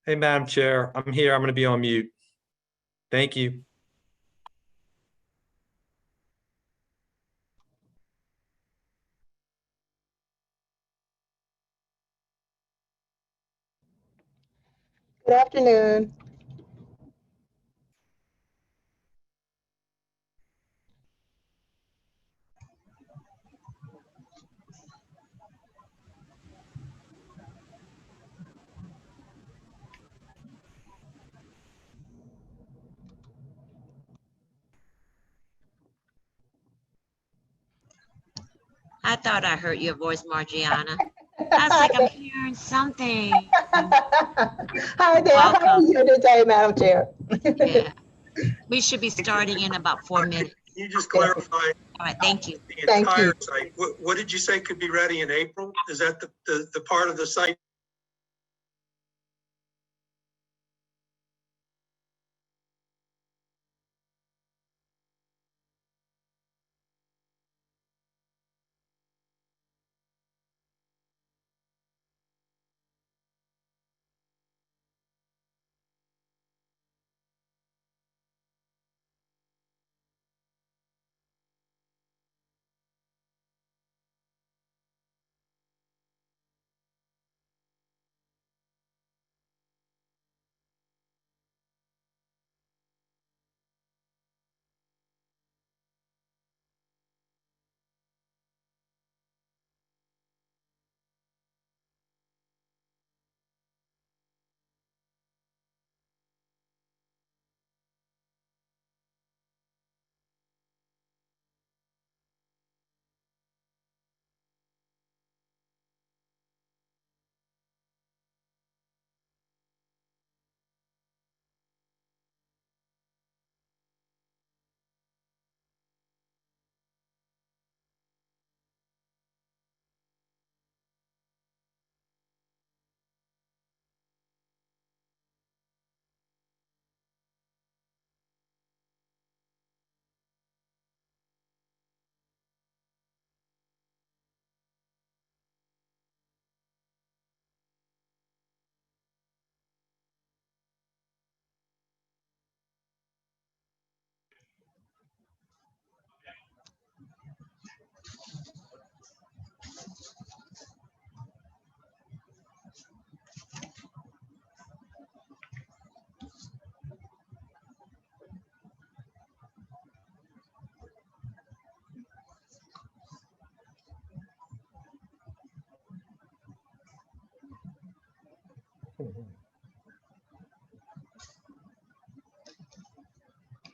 Hey, Madam Chair, I'm here. I'm going to be on mute. Thank you. Good afternoon. I thought I heard your voice, Margiana. I was like, I'm hearing something. Hi there. How are Welcome. you today, Madam Chair? Yeah. We should be starting in about 4 minutes. Can you just clarify All right, thank you. the Thank entire you. site? What did you say could be ready in April? Is that the part of the site?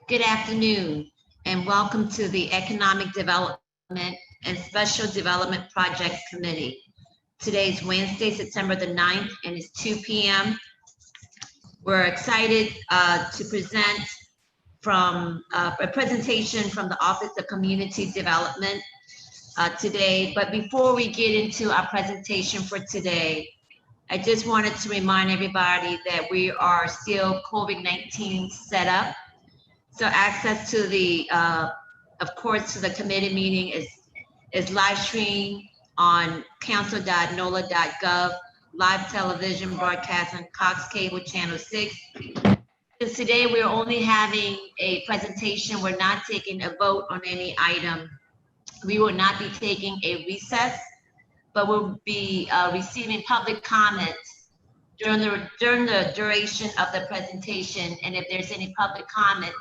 Good afternoon, and welcome to the Economic Development and Special Development Projects Committee. Today's Wednesday, September the 9th, and it's 2 p.m. We're excited to present from a presentation from the Office of Community Development today. But before we get into our presentation for today, I just wanted to remind everybody that we are still COVID-19 set up. So access to the, of course, to the committee meeting is live streamed on council.nola.gov, live television broadcast on Cox Cable Channel 6. Because today we're only having a presentation, we're not taking a vote on any item. We will not be taking a recess, but we'll be receiving public comments during the duration of the presentation. And if there's any public comments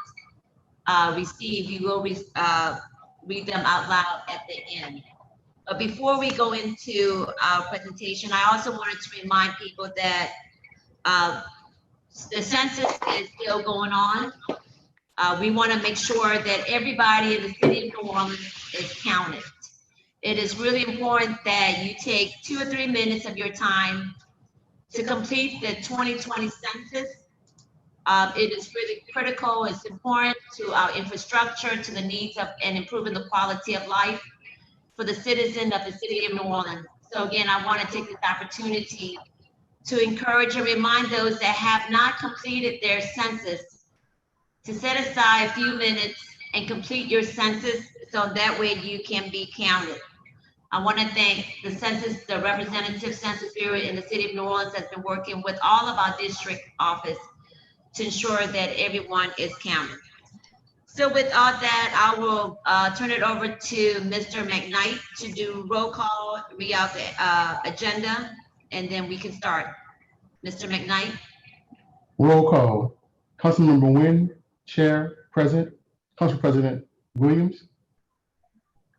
received, we will read them out loud at the end. But before we go into our presentation, I also wanted to remind people that the census is still going on. We want to make sure that everybody in the city of New Orleans is counted. It is really important that you take 2 or 3 minutes of your time to complete the 2020 census. It is really critical. It's important to our infrastructure, to the needs of and improving the quality of life for the citizen of the city of New Orleans. So again, I want to take this opportunity to encourage and remind those that have not completed their census to set aside a few minutes and complete your census so that way you can be counted. I want to thank the representative Census Bureau in the city of New Orleans has been working with all of our district office to ensure that everyone is counted. So with all that, I will turn it over to Mr. McKnight to do roll call, read out the agenda, and then we can start. Mr. McKnight? Roll call. Councilmember Nguyen, Chair, Present. Council President Williams.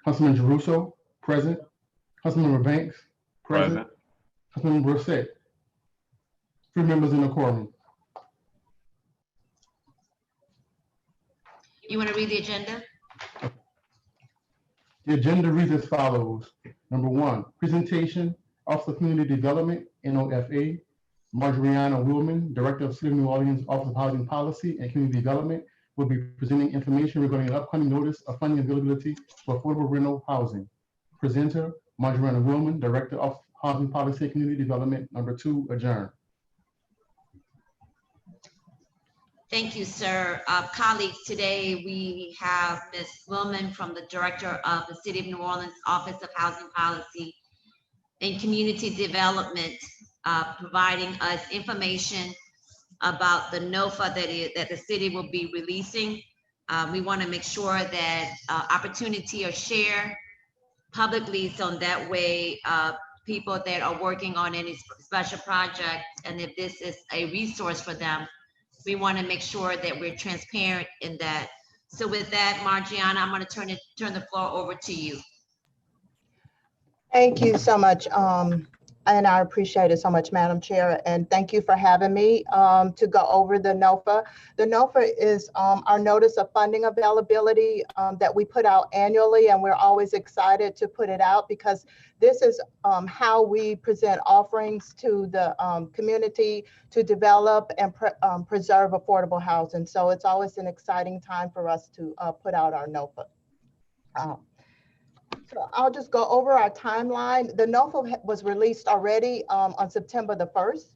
Councilman Jeruso, present. Councilmember Banks, present. Councilmember Brissett. 3 members in the quorum. You want to read the agenda? The agenda reads as follows. Number 1, presentation, Office of Community Development, NOFA. Marjoriana Willman, Director of City of New Orleans Office of Housing Policy and Community Development, will be presenting information regarding an upcoming notice of funding availability for affordable rental housing. Presenter, Marjoriana Willman, Director of Housing Policy and Community Development. Number 2, adjourn. Thank you, sir. Colleagues, today we have Ms. Willman from the Director of the City of New Orleans Office of Housing Policy and Community Development, providing us information about the NOFA that the city will be releasing. We want to make sure that opportunity are shared publicly, so that way people that are working on any special project, and if this is a resource for them, we want to make sure that we're transparent in that. So with that, Margiana, I'm going to turn the floor over to you. Thank you so much. And I appreciate it so much, Madam Chair. And thank you for having me to go over the NOFA. The NOFA is our notice of funding availability that we put out annually, and we're always excited to put it out because this is how we present offerings to the community to develop and preserve affordable housing. So it's always an exciting time for us to put out our NOFA. So I'll just go over our timeline. The NOFA was released already on September the 1st,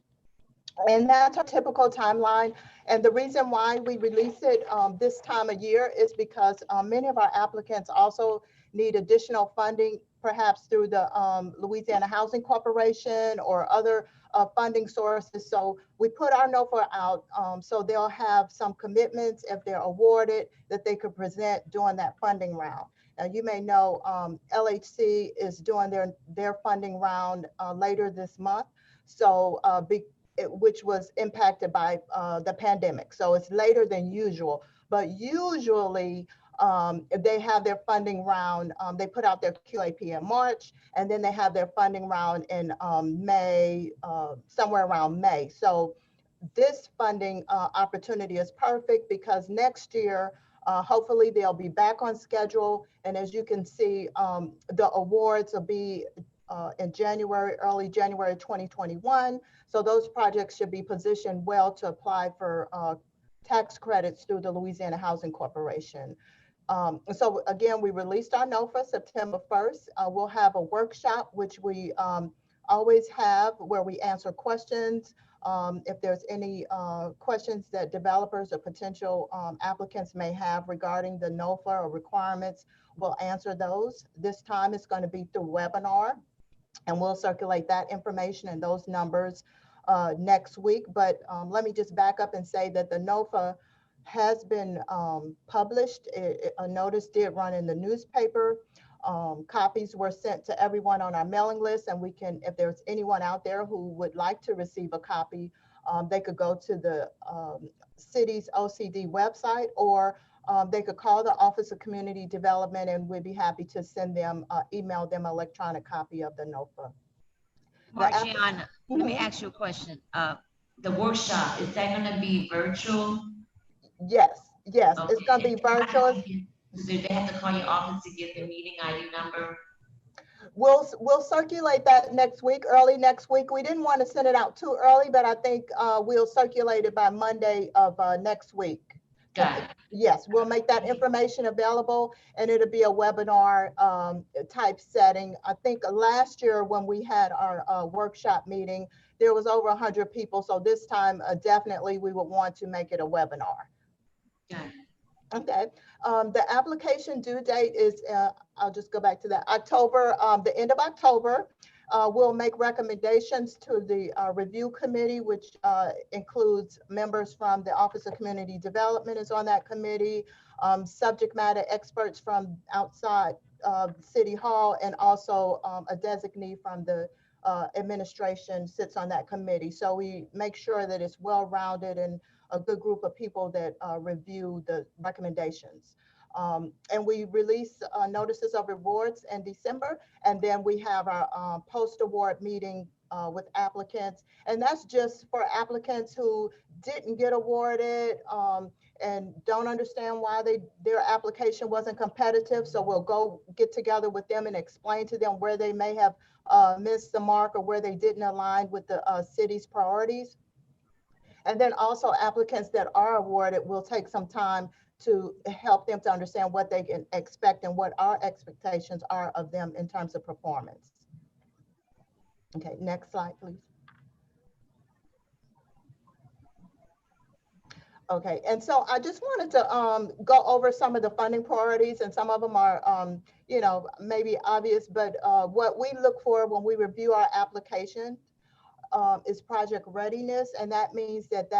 and that's our typical timeline. And the reason why we release it this time of year is because many of our applicants also need additional funding, perhaps through the Louisiana Housing Corporation or other funding sources. So we put our NOFA out so they'll have some commitments if they're awarded that they could present during that funding round. Now, you may know LHC is doing their funding round later this month, so which was impacted by the pandemic. So it's later than usual, but usually they have their funding round, they put out their QAP in March, and then they have their funding round in May, somewhere around May. So this funding opportunity is perfect because next year, hopefully they'll be back on schedule. And as you can see, the awards will be in January, early January 2021. So those projects should be positioned well to apply for tax credits through the Louisiana Housing Corporation. So again, we released our NOFA September 1st. We'll have a workshop, which we always have, where we answer questions. If there's any questions that developers or potential applicants may have regarding the NOFA or requirements, we'll answer those. This time it's going to be through webinar, and we'll circulate that information and those numbers next week. But let me just back up and say that the NOFA has been published. A notice did run in the newspaper. Copies were sent to everyone on our mailing list, and we can, if there's anyone out there who would like to receive a copy, they could go to the city's OCD website, or they could call the Office of Community Development, and we'd be happy to send them, email them an electronic copy of the NOFA. Margiana, let me ask you a question. The workshop, is that going to be virtual? Yes, yes, Okay. it's going to be virtual. Do they have to call your office to get the meeting ID number? We'll circulate that next week, early next week. We didn't want to send it out too early, but I think we'll circulate it by Monday of next week. Got it. Yes, we'll make that information available, and it'll be a webinar type setting. I think last year when we had our workshop meeting, there was over 100 people. So this time, definitely we would want to make it a webinar. Got it. Okay, the application due date is, I'll just go back to that, October, the end of October. We'll make recommendations to the review committee, which includes members from the Office of Community Development is on that committee, subject matter experts from outside City Hall, and also a designee from the administration sits on that committee. So we make sure that it's well-rounded and a good group of people that review the recommendations. And we release notices of rewards in December, and then we have our post-award meeting with applicants. And that's just for applicants who didn't get awarded and don't understand why their application wasn't competitive. So we'll go get together with them and explain to them where they may have missed the mark or where they didn't align with the city's priorities. And then also applicants that are awarded, will take some time to help them to understand what they can expect and what our expectations are of them in terms of performance. Okay, next slide, please. Okay, and so I just wanted to go over some of the funding priorities, and some of them are, you know, maybe obvious, but what we look for when we review our application is project readiness, and that means that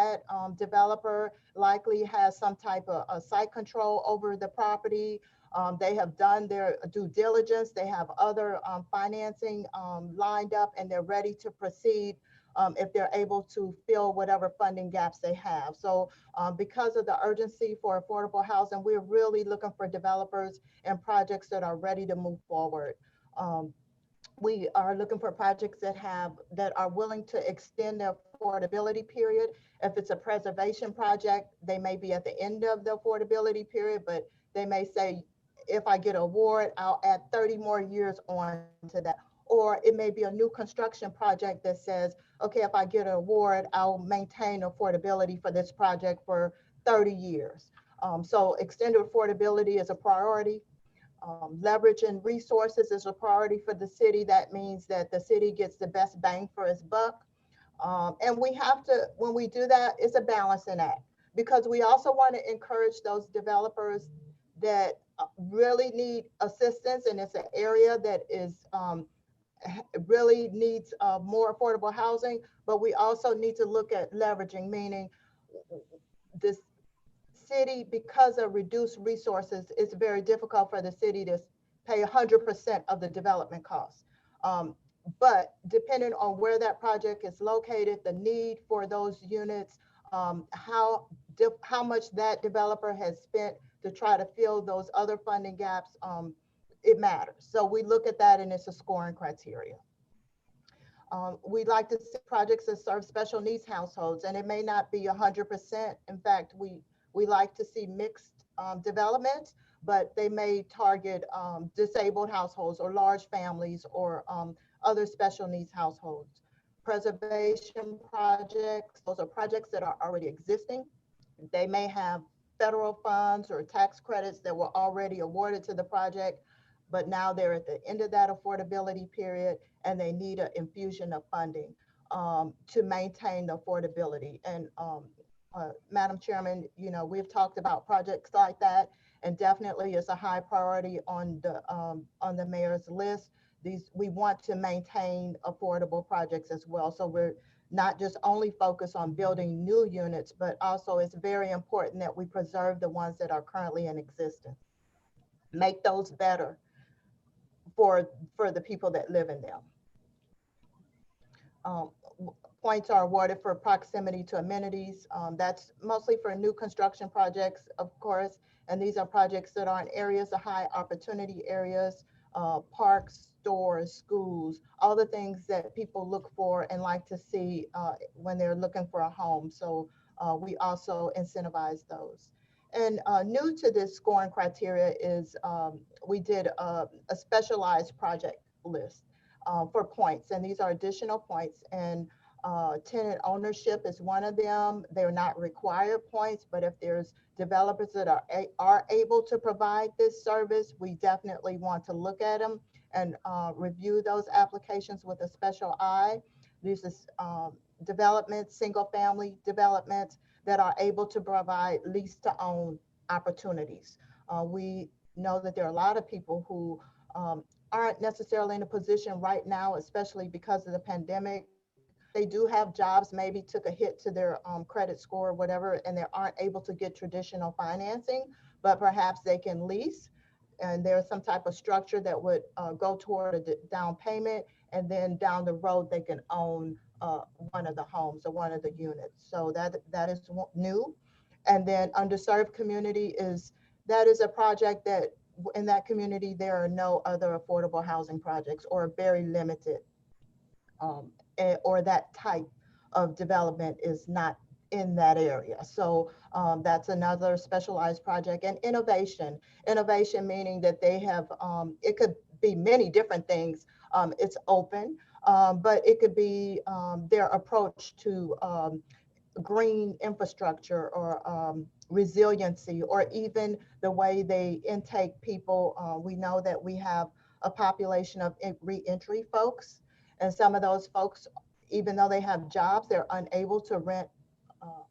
developer likely has some type of site control over the property. They have done their due diligence. They have other financing lined up, and they're ready to proceed if they're able to fill whatever funding gaps they have. So because of the urgency for affordable housing, we're really looking for developers and projects that are ready to move forward. We are looking for projects that are willing to extend their affordability period. If it's a preservation project, they may be at the end of the affordability period, but they may say, if I get an award, I'll add 30 more years on to that. Or it may be a new construction project that says, okay, if I get an award, I'll maintain affordability for this project for 30 years. So extended affordability is a priority. Leveraging resources is a priority for the city. That means that the city gets the best bang for its buck. And we have to, when we do that, it's a balancing act, because we also want to encourage those developers that really need assistance, and it's an area that is really needs more affordable housing, but we also need to look at leveraging, meaning this city, because of reduced resources, it's very difficult for the city to pay 100% of the development costs. But depending on where that project is located, the need for those units, how much that developer has spent to try to fill those other funding gaps, it matters. So we look at that, and it's a scoring criteria. We'd like to see projects that serve special needs households, and it may not be 100%. In fact, we like to see mixed development, but they may target disabled households or large families or other special needs households. Preservation projects, those are projects that are already existing. They may have federal funds or tax credits that were already awarded to the project, but now they're at the end of that affordability period, and they need an infusion of funding to maintain the affordability. And Madam Chairman, you know, we've talked about projects like that, and definitely it's a high priority on the mayor's list. We want to maintain affordable projects as well. So we're not just only focused on building new units, but also it's very important that we preserve the ones that are currently in existence. Make those better for the people that live in them. Points are awarded for proximity to amenities. That's mostly for new construction projects, of course, and these are projects that are in areas of high opportunity areas, parks, stores, schools, all the things that people look for and like to see when they're looking for a home. So we also incentivize those. And new to this scoring criteria is we did a specialized project list for points, and these are additional points. And tenant ownership is one of them. They're not required points, but if there's developers that are able to provide this service, we definitely want to look at them and review those applications with a special eye. These are developments, single family developments that are able to provide lease to own opportunities. We know that there are a lot of people who aren't necessarily in a position right now, especially because of the pandemic. They do have jobs, maybe took a hit to their credit score or whatever, and they aren't able to get traditional financing, but perhaps they can lease. And there's some type of structure that would go toward a down payment, and then down the road they can own one of the homes or one of the units. So that is new. And then underserved community that is a project that in that community there are no other affordable housing projects, or very limited, or that type of development is not in that area. So that's another specialized project. And innovation meaning that they have, it could be many different things. It's open, but it could be their approach to green infrastructure, or resiliency, or even the way they intake people. We know that we have a population of reentry folks, and some of those folks, even though they have jobs, they're unable to rent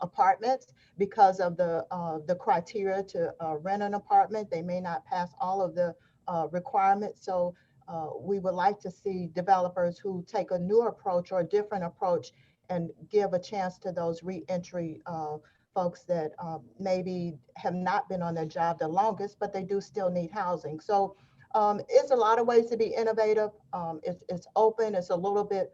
apartments because of the criteria to rent an apartment. They may not pass all of the requirements. So we would like to see developers who take a new approach or a different approach and give a chance to those reentry folks that maybe have not been on their job the longest, but they do still need housing. So it's a lot of ways to be innovative. It's open. It's a little bit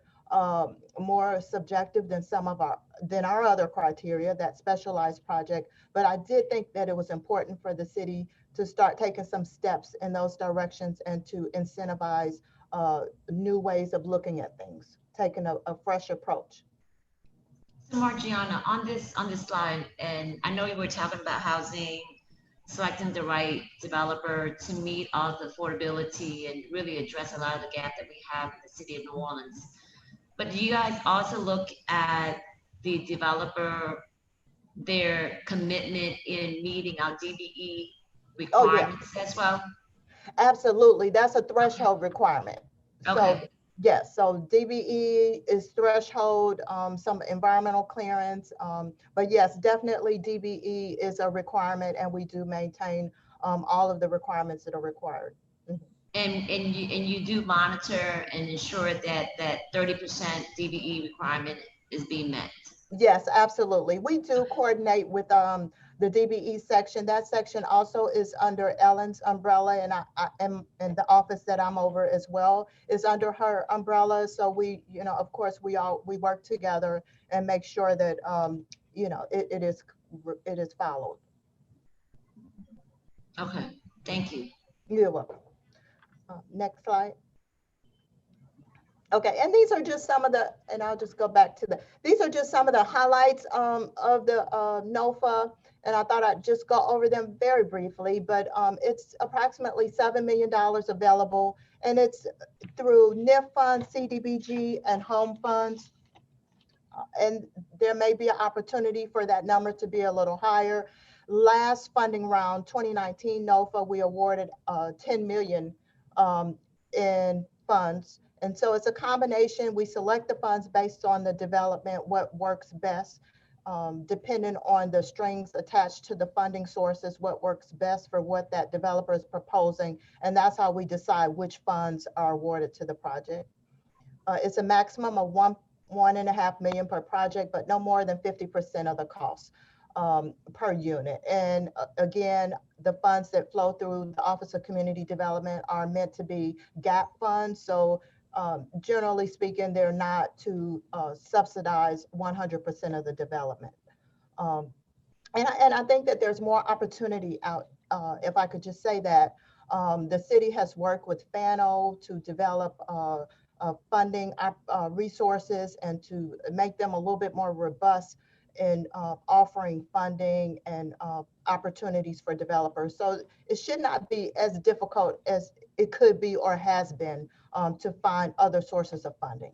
more subjective than our other criteria, that specialized project. But I did think that it was important for the city to start taking some steps in those directions and to incentivize new ways of looking at things, taking a fresh approach. So Margiana, on this slide, and I know you were talking about housing, selecting the right developer to meet all the affordability and really address a lot of the gap that we have in the city of New Orleans. But do you guys also look at the developer, their commitment in meeting our DBE requirements as well? Absolutely, that's a threshold requirement. Okay. So yes, so DBE is threshold, some environmental clearance, but yes, definitely DBE is a requirement, and we do maintain all of the requirements that are required. And you do monitor and ensure that 30% DBE requirement is being met. Yes, absolutely. We do coordinate with the DBE section. That section also is under Ellen's umbrella, and I am in the office that I'm over as well is under her umbrella. So we, of course, we work together and make sure that it is followed. Okay, thank you. You're welcome. Next slide. Okay, and these are just some of the, and I'll just go back to these are just some of the highlights of the NOFA, and I thought I'd just go over them very briefly, but it's approximately $7 million available, and it's through NIF funds, CDBG, and home funds. And there may be an opportunity for that number to be a little higher. Last funding round, 2019 NOFA, we awarded $10 million in funds. And so it's a combination. We select the funds based on the development, what works best, depending on the strings attached to the funding sources, what works best for what that developer is proposing. And that's how we decide which funds are awarded to the project. It's a maximum of $1.5 million per project, but no more than 50% of the cost per unit. And again, the funds that flow through the Office of Community Development are meant to be gap funds. So generally speaking, they're not to subsidize 100% of the development. And I think that there's more opportunity out, if I could just say that. The city has worked with FANO to develop funding resources and to make them a little bit more robust in offering funding and opportunities for developers. So it should not be as difficult as it could be or has been to find other sources of funding.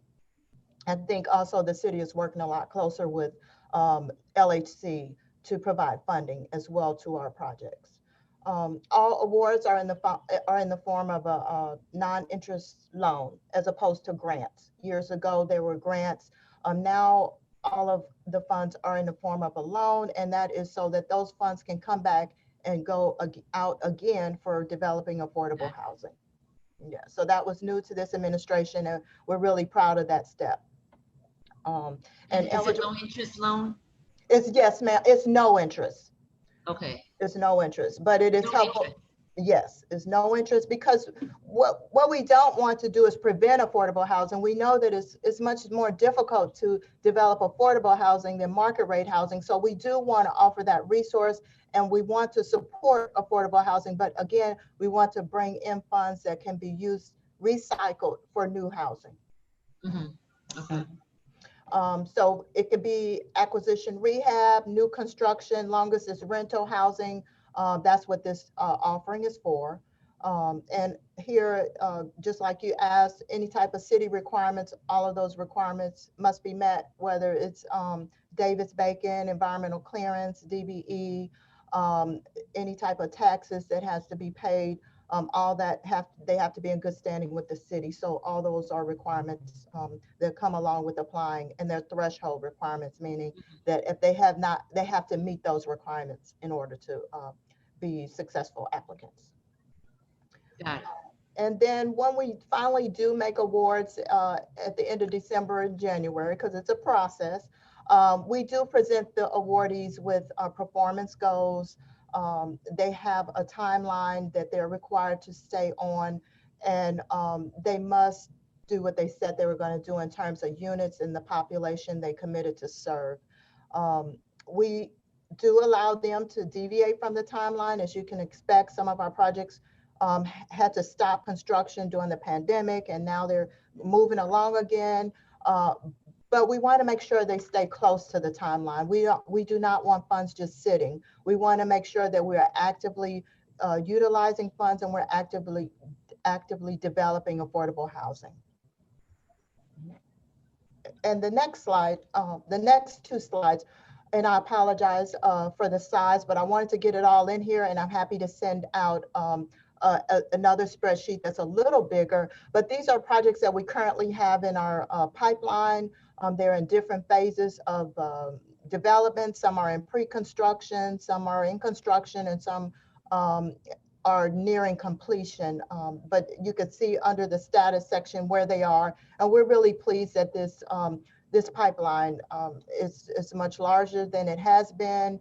I think also the city is working a lot closer with LHC to provide funding as well to our projects. All awards are in the form of a non-interest loan as opposed to grants. Years ago, there were grants. Now all of the funds are in the form of a loan, and that is so that those funds can come back and go out again for developing affordable housing. Yeah, so that was new to this administration, and we're really proud of that step. And Is it low interest loan? it's, yes, ma'am, it's no interest. Okay. It's no interest, but it is No helpful. interest. Yes, it's no interest, because what we don't want to do is prevent affordable housing. We know that it's much more difficult to develop affordable housing than market rate housing. So we do want to offer that resource, and we want to support affordable housing. But again, we want to bring in funds that can be used, recycled for new housing. Okay. So it could be acquisition rehab, new construction, longest is rental housing. That's what this offering is for. And here, just like you asked, any type of city requirements, all of those requirements must be met, whether it's Davis-Bacon, environmental clearance, DBE, any type of taxes that has to be paid. All that they have to be in good standing with the city. So all those are requirements that come along with applying, and they're threshold requirements, meaning that if they have not, they have to meet those requirements in order to be successful applicants. Got it. And then when we finally do make awards at the end of December and January, because it's a process, we do present the awardees with performance goals. They have a timeline that they're required to stay on, and they must do what they said they were going to do in terms of units and the population they committed to serve. We do allow them to deviate from the timeline. As you can expect, some of our projects had to stop construction during the pandemic, and now they're moving along again. But we want to make sure they stay close to the timeline. We do not want funds just sitting. We want to make sure that we are actively utilizing funds, and we're actively developing affordable housing. And the next slide, the next two slides, and I apologize for the size, but I wanted to get it all in here, and I'm happy to send out another spreadsheet that's a little bigger. But these are projects that we currently have in our pipeline. They're in different phases of development. Some are in pre-construction, some are in construction, and some are nearing completion. But you can see under the status section where they are. And we're really pleased that this, this pipeline is much larger than it has been.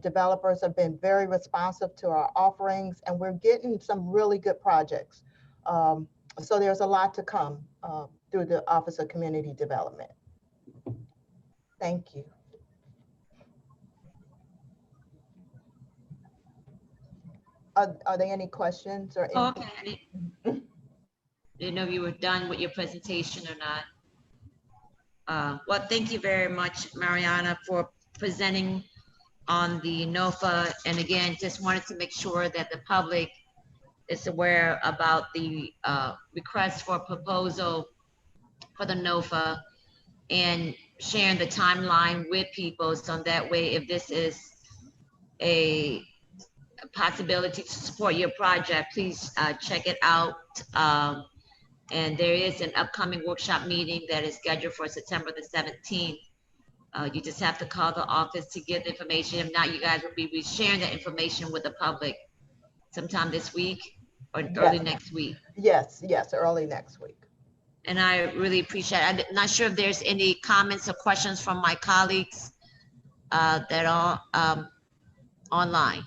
Developers have been very responsive to our offerings, and we're getting some really good projects. So there's a lot to come through the Office of Community Development. Thank you. Are there any questions or anything? Okay. I didn't know if you were done with your presentation or not. Well, thank you very much, Mariana, for presenting on the NOFA. And again, just wanted to make sure that the public is aware about the request for proposal for the NOFA, and sharing the timeline with people. So that way, if this is a possibility to support your project, please check it out. And there is an upcoming workshop meeting that is scheduled for September the 17th. You just have to call the office to get the information. If not, you guys will be sharing that information with the public sometime this week or early next week. Yes, early next week. And I really appreciate it. I'm not sure if there's any comments or questions from my colleagues that are online.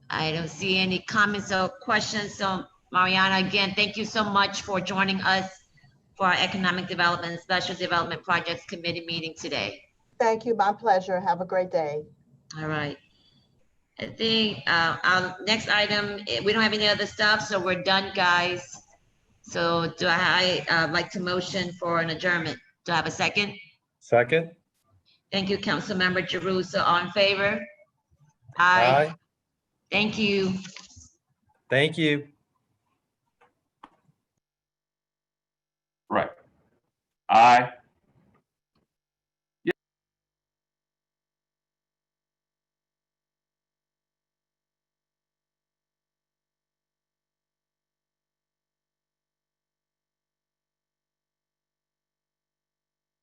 I don't see any comments or questions. So Mariana, again, thank you so much for joining us for our Economic Development and Special Development Projects Committee meeting today. Thank you, my pleasure. Have a great day. All right. I think our next item, we don't have any other stuff, so we're done, guys. So do I like to motion for an adjournment? Do I have a second? Second. Thank you, Councilmember Jerusa. All in favor? Aye. Thank you. Thank you. Right. Aye.